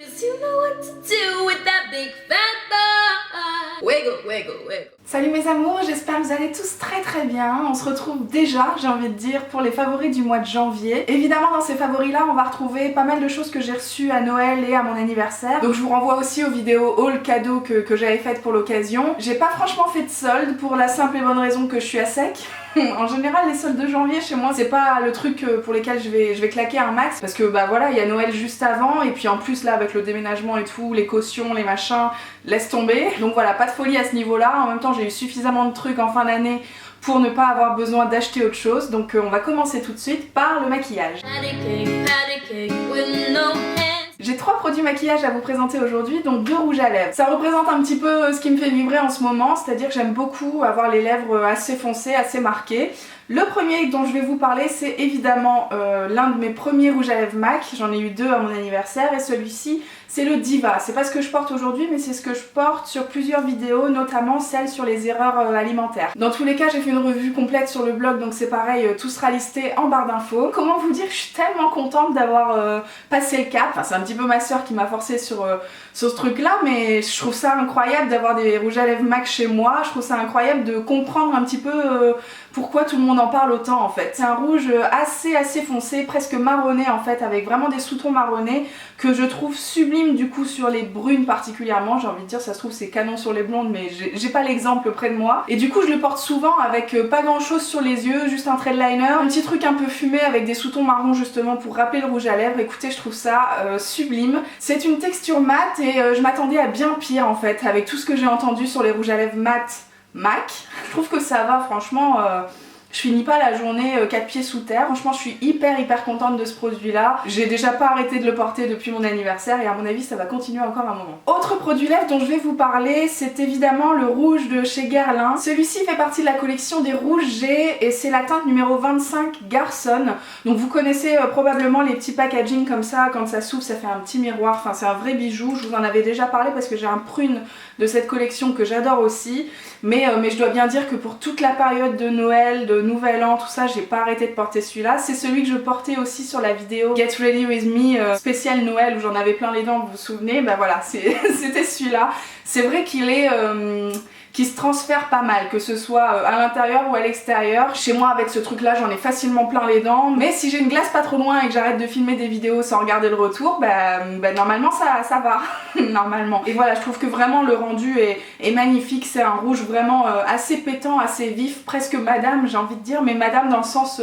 'Cause you know what to do with that big fat butt. Wiggle, wiggle, wiggle. Salut mes amours, j'espère que vous allez tous très bien. On se retrouve déjà, j'ai envie de dire, pour les favoris du mois de janvier. Évidemment dans ces favoris là on va retrouver pas mal de choses que j'ai reçues à Noël et à mon anniversaire. Donc je vous renvoie aussi aux vidéos haul cadeaux que j'avais faites pour l'occasion. J'ai pas franchement fait de solde pour la simple et bonne raison que je suis à sec. En général les soldes de janvier chez moi c'est pas le truc pour lesquels je vais claquer un max, parce que bah voilà, il y a Noël juste avant et puis en plus là avec le déménagement et tout, les cautions, les machins, laisse tomber. Donc voilà, pas de folie à ce niveau là. En même temps j'ai eu suffisamment de trucs en fin d'année pour ne pas avoir besoin d'acheter autre chose. Donc on va commencer tout de suite par le maquillage. J'ai 3 produits maquillage à vous présenter aujourd'hui, donc 2 rouges à lèvres. Ça représente un petit peu ce qui me fait vibrer en ce moment, c'est-à-dire que j'aime beaucoup avoir les lèvres assez foncées, assez marquées. Le premier dont je vais vous parler, c'est évidemment l'un de mes premiers rouges à lèvres MAC. J'en ai eu 2 à mon anniversaire et celui-ci c'est le Diva. C'est pas ce que je porte aujourd'hui mais c'est ce que je porte sur plusieurs vidéos, notamment celle sur les erreurs alimentaires. Dans tous les cas j'ai fait une revue complète sur le blog, donc c'est pareil, tout sera listé en barre d'infos. Comment vous dire que je suis tellement contente d'avoir passé le cap. Enfin c'est un petit peu ma soeur qui m'a forcé sur ce truc là, mais je trouve ça incroyable d'avoir des rouges à lèvres MAC chez moi. Je trouve ça incroyable de comprendre un petit peu pourquoi tout le monde en parle autant en fait. C'est un rouge assez foncé, presque marronné en fait, avec vraiment des sous-tons marronnés que je trouve sublime du coup sur les brunes particulièrement. J'ai envie de dire, ça se trouve c'est canon sur les blondes mais j'ai pas l'exemple près de moi. Et du coup je le porte souvent avec pas grand chose sur les yeux, juste un trait de liner, un petit truc un peu fumé avec des sous-tons marrons justement pour rappeler le rouge à lèvres. Écoutez, je trouve ça sublime. C'est une texture mate et je m'attendais à bien pire en fait avec tout ce que j'ai entendu sur les rouges à lèvres mat MAC. Je trouve que ça va franchement, je finis pas la journée 4 pieds sous terre. Franchement je suis hyper contente de ce produit là. J'ai déjà pas arrêté de le porter depuis mon anniversaire et à mon avis ça va continuer encore un moment. Autre produit lèvres dont je vais vous parler, c'est évidemment le rouge de chez Guerlain. Celui-ci fait partie de la collection des rouges G et c'est la teinte numéro 25 Garçon. Donc vous connaissez probablement les petits packaging comme ça, quand ça s'ouvre ça fait un petit miroir, enfin c'est un vrai bijou. Je vous en avais déjà parlé parce que j'ai un prune de cette collection que j'adore aussi. Mais je dois bien dire que pour toute la période de Noël, de Nouvel An, tout ça, j'ai pas arrêté de porter celui-là. C'est celui que je portais aussi sur la vidéo Get Ready With Me spécial Noël où j'en avais plein les dents, vous vous souvenez? Bah voilà, c'était celui-là. C'est vrai qu'il est... qui se transfère pas mal, que ce soit à l'intérieur ou à l'extérieur. Chez moi avec ce truc là j'en ai facilement plein les dents, mais si j'ai une glace pas trop loin et que j'arrête de filmer des vidéos sans regarder le retour, bah normalement ça va, normalement. Et voilà, je trouve que vraiment le rendu est magnifique, c'est un rouge vraiment assez pétant, assez vif, presque madame j'ai envie de dire, mais madame dans le sens...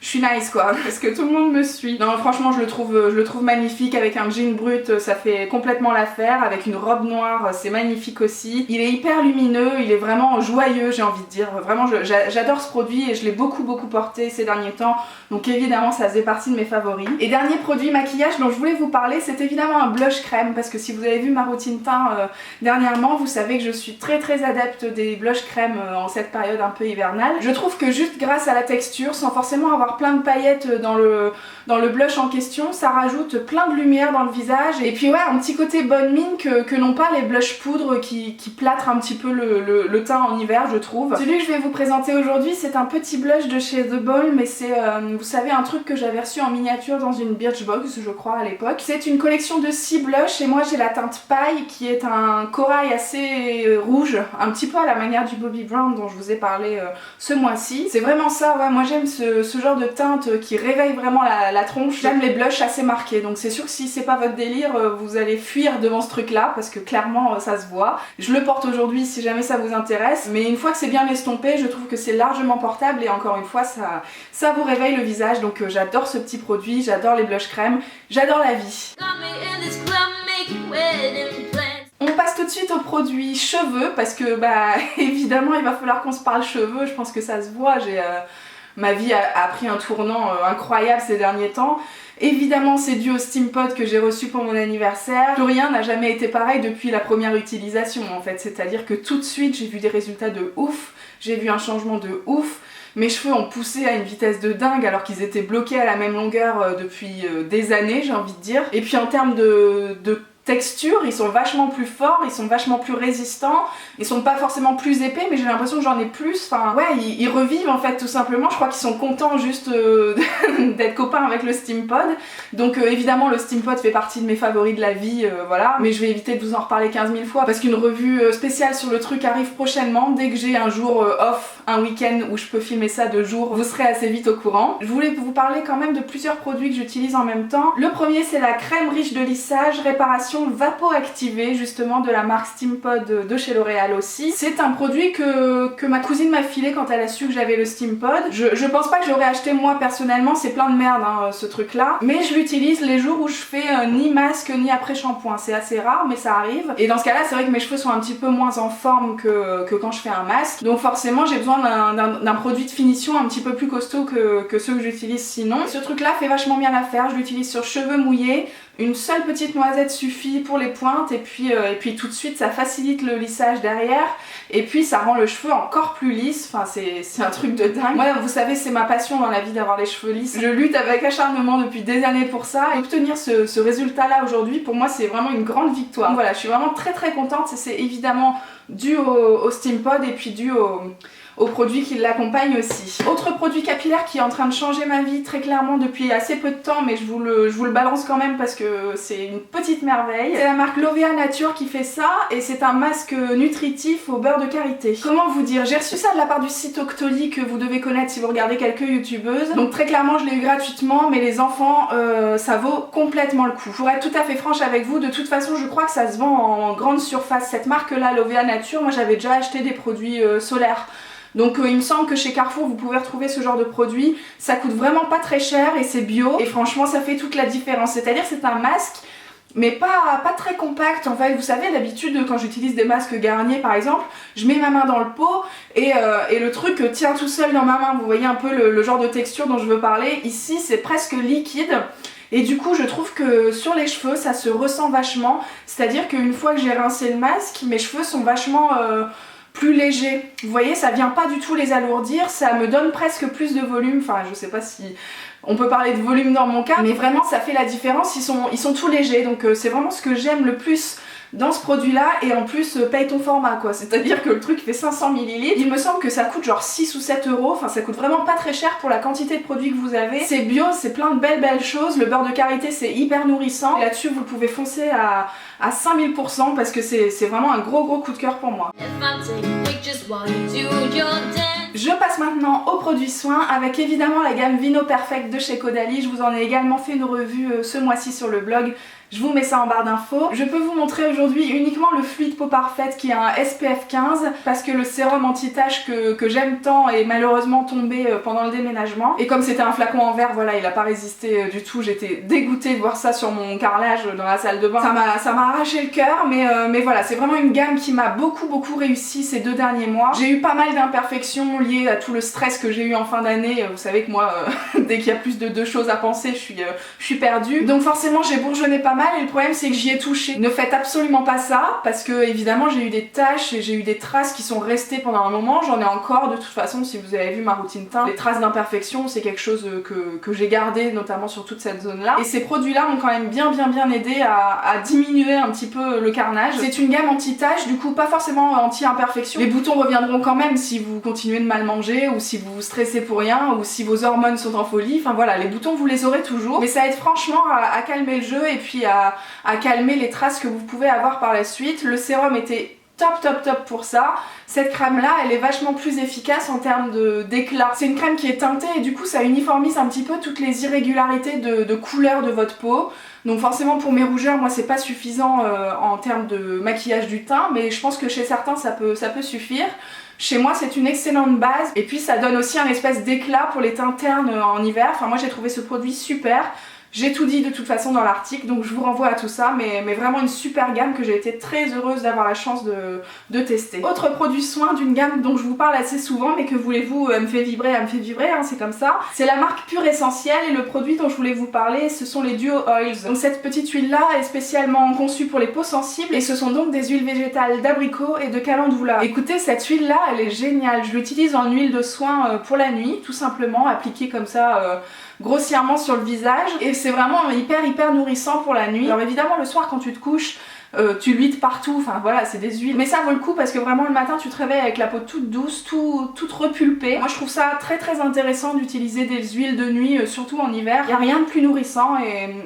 je suis nice quoi, parce que tout le monde me suit. Non franchement je le trouve magnifique, avec un jean brut ça fait complètement l'affaire, avec une robe noire c'est magnifique aussi. Il est hyper lumineux, il est vraiment joyeux j'ai envie de dire, vraiment j'adore ce produit et je l'ai beaucoup porté ces derniers temps, donc évidemment ça faisait partie de mes favoris. Et dernier produit maquillage dont je voulais vous parler, c'est évidemment un blush crème, parce que si vous avez vu ma routine teint dernièrement, vous savez que je suis très adepte des blush crème en cette période un peu hivernale. Je trouve que juste grâce à la texture, sans forcément avoir plein de paillettes dans le blush en question, ça rajoute plein de lumière dans le visage et puis ouais, un petit côté bonne mine que n'ont pas les blush poudres qui plâtrent un petit peu le teint en hiver je trouve. Celui que je vais vous présenter aujourd'hui c'est un petit blush de chez The Ball, mais c'est vous savez un truc que j'avais reçu en miniature dans une Birchbox je crois à l'époque. C'est une collection de 6 blushs et moi j'ai la teinte paille qui est un corail assez rouge, un petit peu à la manière du Bobbi Brown dont je vous ai parlé ce mois-ci. C'est vraiment ça, ouais, moi j'aime ce genre de teinte qui réveille vraiment la tronche. J'aime les blushs assez marqués, donc c'est sûr que si c'est pas votre délire, vous allez fuir devant ce truc là parce que clairement ça se voit. Je le porte aujourd'hui si jamais ça vous intéresse, mais une fois que c'est bien estompé, je trouve que c'est largement portable et encore une fois ça vous réveille le visage, donc j'adore ce petit produit, j'adore les blush crème, j'adore la vie. On passe tout de suite aux produits cheveux parce que bah évidemment il va falloir qu'on se parle cheveux, je pense que ça se voit, ma vie a pris un tournant incroyable ces derniers temps. Évidemment c'est dû au Steampod que j'ai reçu pour mon anniversaire. Plus rien n'a jamais été pareil depuis la première utilisation en fait, c'est-à-dire que tout de suite j'ai vu des résultats de ouf, j'ai vu un changement de ouf. Mes cheveux ont poussé à une vitesse de dingue alors qu'ils étaient bloqués à la même longueur depuis des années j'ai envie de dire. Et puis en termes de texture, ils sont vachement plus forts, ils sont vachement plus résistants, ils sont pas forcément plus épais, mais j'ai l'impression que j'en ai plus. Enfin, ouais, ils revivent en fait tout simplement. Je crois qu'ils sont contents juste d'être copains avec le Steampod. Donc évidemment, le Steampod fait partie de mes favoris de la vie, voilà. Mais je vais éviter de vous en reparler 15 000 fois parce qu'une revue spéciale sur le truc arrive prochainement. Dès que j'ai un jour off, un week-end où je peux filmer ça 2 jours, vous serez assez vite au courant. Je voulais vous parler quand même de plusieurs produits que j'utilise en même temps. Le premier, c'est la crème riche de lissage, réparation vapo-activée, justement de la marque Steampod de chez L'Oréal aussi. C'est un produit que ma cousine m'a filé quand elle a su que j'avais le Steampod. Je pense pas que je l'aurais acheté moi personnellement, c'est plein de merde hein, ce truc là, mais je l'utilise les jours où je fais ni masque ni après shampoing. C'est assez rare mais ça arrive, et dans ce cas là c'est vrai que mes cheveux sont un petit peu moins en forme que quand je fais un masque, donc forcément j'ai besoin d'un produit de finition un petit peu plus costaud que ceux que j'utilise sinon. Ce truc là fait vachement bien l'affaire, je l'utilise sur cheveux mouillés. Une seule petite noisette suffit pour les pointes, et puis tout de suite ça facilite le lissage derrière, et puis ça rend le cheveu encore plus lisse. Enfin c'est un truc de dingue. Moi vous savez c'est ma passion dans la vie d'avoir les cheveux lisses. Je lutte avec acharnement depuis des années pour ça, et obtenir ce résultat là aujourd'hui pour moi c'est vraiment une grande victoire. Donc voilà, je suis vraiment très contente, c'est évidemment dû au Steampod et puis dû aux produits qui l'accompagnent aussi. Autre produit capillaire qui est en train de changer ma vie très clairement depuis assez peu de temps, mais je vous le balance quand même parce que c'est une petite merveille. C'est la marque Lovea Nature qui fait ça, et c'est un masque nutritif au beurre de karité. Comment vous dire, j'ai reçu ça de la part du site Octoly que vous devez connaître si vous regardez quelques youtubeuses. Donc très clairement je l'ai eu gratuitement, mais les enfants ça vaut complètement le coup. Pour être tout à fait franche avec vous, de toute façon je crois que ça se vend en grande surface. Cette marque là, Lovea Nature, moi j'avais déjà acheté des produits solaires. Donc il me semble que chez Carrefour vous pouvez retrouver ce genre de produit, ça coûte vraiment pas très cher et c'est bio, et franchement ça fait toute la différence. C'est-à-dire c'est un masque mais pas très compact en fait. Vous savez d'habitude quand j'utilise des masques Garnier par exemple, je mets ma main dans le pot et le truc tient tout seul dans ma main. Vous voyez un peu le genre de texture dont je veux parler. Ici c'est presque liquide. Et du coup je trouve que sur les cheveux ça se ressent vachement, c'est-à-dire qu'une fois que j'ai rincé le masque, mes cheveux sont vachement plus léger. Vous voyez, ça vient pas du tout les alourdir, ça me donne presque plus de volume. Enfin, je sais pas si on peut parler de volume dans mon cas, mais vraiment ça fait la différence, ils sont tout légers. Donc c'est vraiment ce que j'aime le plus dans ce produit là, et en plus paye ton format quoi, c'est à dire que le truc fait 500 ml, il me semble que ça coûte genre 6 ou 7 euros, enfin ça coûte vraiment pas très cher pour la quantité de produits que vous avez. C'est bio, c'est plein de belles choses, le beurre de karité c'est hyper nourrissant, et là-dessus vous pouvez foncer à 5000% parce que c'est vraiment un gros coup de cœur pour moi. Je passe maintenant aux produits soins avec évidemment la gamme Vino Perfect de chez Caudalie. Je vous en ai également fait une revue ce mois-ci sur le blog. Je vous mets ça en barre d'infos. Je peux vous montrer aujourd'hui uniquement le fluide peau parfaite qui a un SPF 15 parce que le sérum anti-tache que j'aime tant est malheureusement tombé pendant le déménagement. Et comme c'était un flacon en verre, voilà, il a pas résisté du tout. J'étais dégoûtée de voir ça sur mon carrelage dans la salle de bain. Ça m'a arraché le cœur, mais voilà, c'est vraiment une gamme qui m'a beaucoup réussi ces 2 derniers mois. J'ai eu pas mal d'imperfections liées à tout le stress que j'ai eu en fin d'année. Vous savez que moi, dès qu'il y a plus de 2 choses à penser, je suis perdue. Donc forcément, j'ai bourgeonné pas mal, et le problème c'est que j'y ai touché. Ne faites absolument pas ça parce que évidemment j'ai eu des taches et j'ai eu des traces qui sont restées pendant un moment. J'en ai encore de toute façon, si vous avez vu ma routine teint. Les traces d'imperfection c'est quelque chose que j'ai gardé notamment sur toute cette zone là. Et ces produits là m'ont quand même bien aidé à diminuer un petit peu le carnage. C'est une gamme anti-tache, du coup pas forcément anti-imperfection. Les boutons reviendront quand même si vous continuez de mal manger ou si vous vous stressez pour rien ou si vos hormones sont en folie. Enfin voilà, les boutons vous les aurez toujours. Mais ça aide franchement à calmer le jeu et puis à calmer les traces que vous pouvez avoir par la suite. Le sérum était top pour ça. Cette crème là elle est vachement plus efficace en termes d'éclat. C'est une crème qui est teintée et du coup ça uniformise un petit peu toutes les irrégularités de couleur de votre peau. Donc forcément pour mes rougeurs moi c'est pas suffisant en termes de maquillage du teint, mais je pense que chez certains ça peut suffire. Chez moi c'est une excellente base, et puis ça donne aussi un espèce d'éclat pour les teints ternes en hiver. Enfin moi j'ai trouvé ce produit super. J'ai tout dit de toute façon dans l'article, donc je vous renvoie à tout ça, mais vraiment une super gamme que j'ai été très heureuse d'avoir la chance de tester. Autre produit soin d'une gamme dont je vous parle assez souvent, mais que voulez-vous, elle me fait vibrer, hein, c'est comme ça. C'est la marque Pure Essentiel, et le produit dont je voulais vous parler, ce sont les Duo Oils. Donc cette petite huile là est spécialement conçue pour les peaux sensibles, et ce sont donc des huiles végétales d'abricot et de calendula. Écoutez, cette huile là elle est géniale, je l'utilise en huile de soin pour la nuit, tout simplement, appliquée comme ça grossièrement sur le visage, et c'est vraiment hyper nourrissant pour la nuit. Alors évidemment le soir quand tu te couches, tu l'huiles partout, enfin voilà, c'est des huiles. Mais ça vaut le coup parce que vraiment le matin tu te réveilles avec la peau toute douce, toute repulpée. Moi je trouve ça très intéressant d'utiliser des huiles de nuit, surtout en hiver. Il n'y a rien de plus nourrissant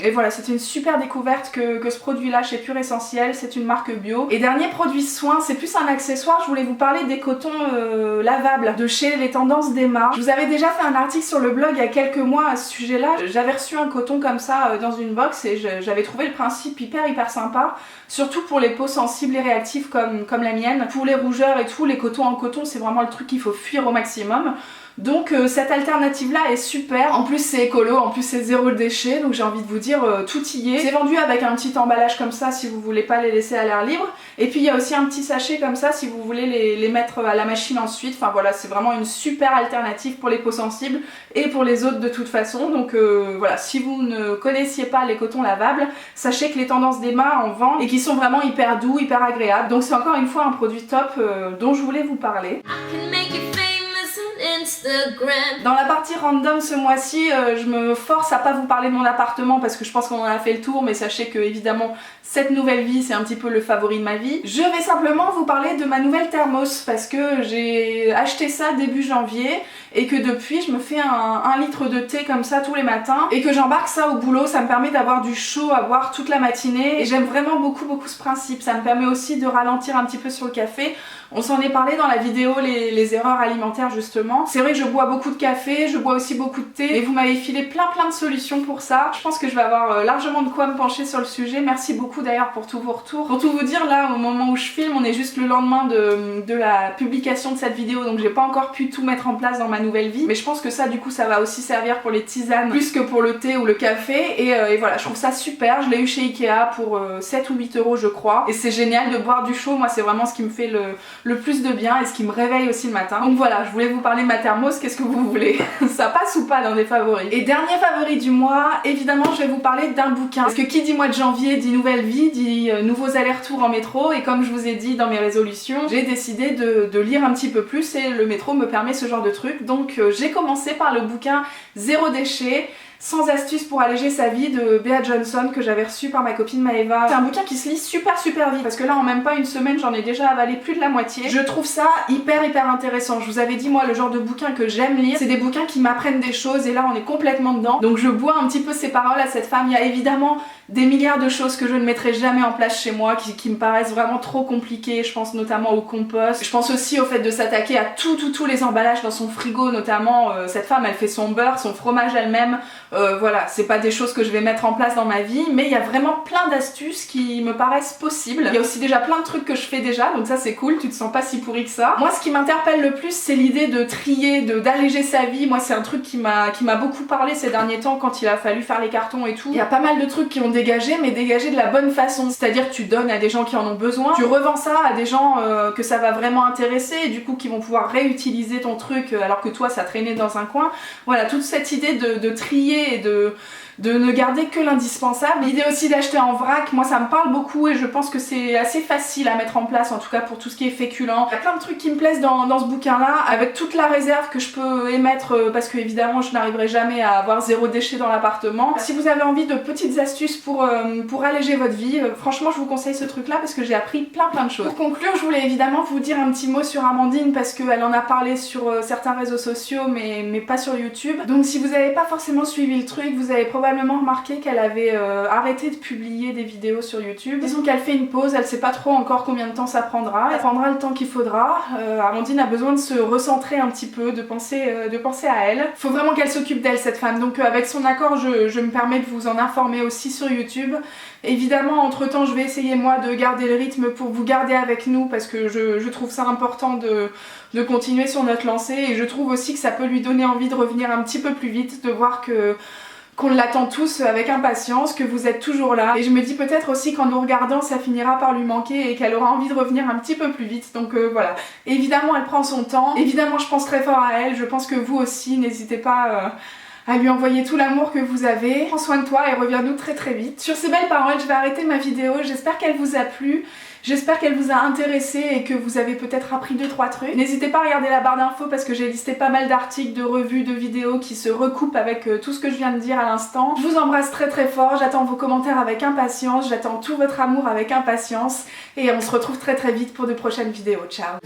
et voilà, c'était une super découverte que ce produit là chez Pure Essentiel, c'est une marque bio. Et dernier produit soin, c'est plus un accessoire, je voulais vous parler des cotons lavables de chez Les Tendances d'Emma. Je vous avais déjà fait un article sur le blog il y a quelques mois à ce sujet là. J'avais reçu un coton comme ça dans une box et j'avais trouvé le principe hyper sympa. Surtout pour les peaux sensibles et réactives comme la mienne. Pour les rougeurs et tout, les cotons en coton, c'est vraiment le truc qu'il faut fuir au maximum. Donc cette alternative là est super, en plus c'est écolo, en plus c'est zéro déchet, donc j'ai envie de vous dire tout y est. C'est vendu avec un petit emballage comme ça si vous voulez pas les laisser à l'air libre, et puis il y a aussi un petit sachet comme ça si vous voulez les mettre à la machine ensuite. Enfin voilà, c'est vraiment une super alternative pour les peaux sensibles et pour les autres de toute façon. Donc voilà, si vous ne connaissiez pas les cotons lavables, sachez que Les Tendances d'Emma en vendent et qui sont vraiment hyper doux, hyper agréables. Donc c'est encore une fois un produit top dont je voulais vous parler. Instagram. Dans la partie random ce mois-ci, je me force à pas vous parler de mon appartement parce que je pense qu'on en a fait le tour, mais sachez que évidemment cette nouvelle vie c'est un petit peu le favori de ma vie. Je vais simplement vous parler de ma nouvelle thermos parce que j'ai acheté ça début janvier et que depuis je me fais un litre de thé comme ça tous les matins et que j'embarque ça au boulot. Ça me permet d'avoir du chaud à boire toute la matinée et j'aime vraiment beaucoup ce principe. Ça me permet aussi de ralentir un petit peu sur le café. On s'en est parlé dans la vidéo les erreurs alimentaires justement. C'est vrai que je bois beaucoup de café, je bois aussi beaucoup de thé et vous m'avez filé plein de solutions pour ça. Je pense que je vais avoir largement de quoi me pencher sur le sujet. Merci beaucoup d'ailleurs pour tous vos retours. Pour tout vous dire, là au moment où je filme, on est juste le lendemain de la publication de cette vidéo, donc j'ai pas encore pu tout mettre en place dans ma nouvelle vie. Mais je pense que ça du coup ça va aussi servir pour les tisanes plus que pour le thé ou le café et voilà, je trouve ça super. Je l'ai eu chez Ikea pour 7 ou 8 euros je crois et c'est génial de boire du chaud. Moi c'est vraiment ce qui me fait le plus de bien et ce qui me réveille aussi le matin. Donc voilà, je voulais vous parler de ma thermos, qu'est-ce que vous voulez? Ça passe ou pas dans des favoris? Et dernier favori du mois, évidemment je vais vous parler d'un bouquin. Parce que qui dit mois de janvier dit nouvelle vie, dit nouveaux allers-retours en métro et comme je vous ai dit dans mes résolutions, j'ai décidé de lire un petit peu plus et le métro me permet ce genre de truc. Donc j'ai commencé par le bouquin Zéro déchet, 100 astuces pour alléger sa vie de Bea Johnson que j'avais reçu par ma copine Maëva. C'est un bouquin qui se lit super vite parce que là en même pas une semaine j'en ai déjà avalé plus de la moitié. Je trouve ça hyper intéressant. Je vous avais dit moi le genre de bouquin que j'aime lire, c'est des bouquins qui m'apprennent des choses et là on est complètement dedans. Donc je bois un petit peu ses paroles à cette femme. Il y a évidemment des milliards de choses que je ne mettrai jamais en place chez moi qui me paraissent vraiment trop compliquées. Je pense notamment au compost. Je pense aussi au fait de s'attaquer à tous les emballages dans son frigo notamment. Cette femme elle fait son beurre, son fromage elle-même. Voilà, c'est pas des choses que je vais mettre en place dans ma vie, mais il y a vraiment plein d'astuces qui me paraissent possibles. Il y a aussi déjà plein de trucs que je fais déjà, donc ça c'est cool, tu te sens pas si pourri que ça. Moi ce qui m'interpelle le plus c'est l'idée de trier, d'alléger sa vie. Moi c'est un truc qui m'a beaucoup parlé ces derniers temps quand il a fallu faire les cartons et tout. Il y a pas mal de trucs qui ont dégagé, mais dégagé de la bonne façon. C'est-à-dire que tu donnes à des gens qui en ont besoin, tu revends ça à des gens que ça va vraiment intéresser et du coup qui vont pouvoir réutiliser ton truc alors que toi ça traînait dans un coin. Voilà, toute cette idée de trier et de ne garder que l'indispensable. L'idée aussi d'acheter en vrac, moi ça me parle beaucoup et je pense que c'est assez facile à mettre en place, en tout cas pour tout ce qui est féculent. Il y a plein de trucs qui me plaisent dans ce bouquin là, avec toute la réserve que je peux émettre parce que évidemment je n'arriverai jamais à avoir zéro déchet dans l'appartement. Si vous avez envie de petites astuces pour alléger votre vie, franchement je vous conseille ce truc là parce que j'ai appris plein de choses. Pour conclure, je voulais évidemment vous dire un petit mot sur Amandine parce qu'elle en a parlé sur certains réseaux sociaux mais pas sur YouTube. Donc si vous n'avez pas forcément suivi le truc, vous avez probablement remarqué qu'elle avait arrêté de publier des vidéos sur YouTube. Disons qu'elle fait une pause, elle sait pas trop encore combien de temps ça prendra. Elle prendra le temps qu'il faudra. Amandine a besoin de se recentrer un petit peu, de penser à elle. Faut vraiment qu'elle s'occupe d'elle cette femme. Donc avec son accord, je me permets de vous en informer aussi sur YouTube. Évidemment, entre temps, je vais essayer moi de garder le rythme pour vous garder avec nous parce que je trouve ça important de continuer sur notre lancée et je trouve aussi que ça peut lui donner envie de revenir un petit peu plus vite, de voir qu'on l'attend tous avec impatience, que vous êtes toujours là. Et je me dis peut-être aussi qu'en nous regardant, ça finira par lui manquer et qu'elle aura envie de revenir un petit peu plus vite. Donc voilà. Évidemment, elle prend son temps. Évidemment, je pense très fort à elle. Je pense que vous aussi, n'hésitez pas à lui envoyer tout l'amour que vous avez. Prends soin de toi et reviens-nous très très vite. Sur ces belles paroles, je vais arrêter ma vidéo. J'espère qu'elle vous a plu. J'espère qu'elle vous a intéressé et que vous avez peut-être appris 2-3 trucs. N'hésitez pas à regarder la barre d'infos parce que j'ai listé pas mal d'articles, de revues, de vidéos qui se recoupent avec tout ce que je viens de dire à l'instant. Je vous embrasse très très fort, j'attends vos commentaires avec impatience, j'attends tout votre amour avec impatience et on se retrouve très très vite pour de prochaines vidéos. Ciao!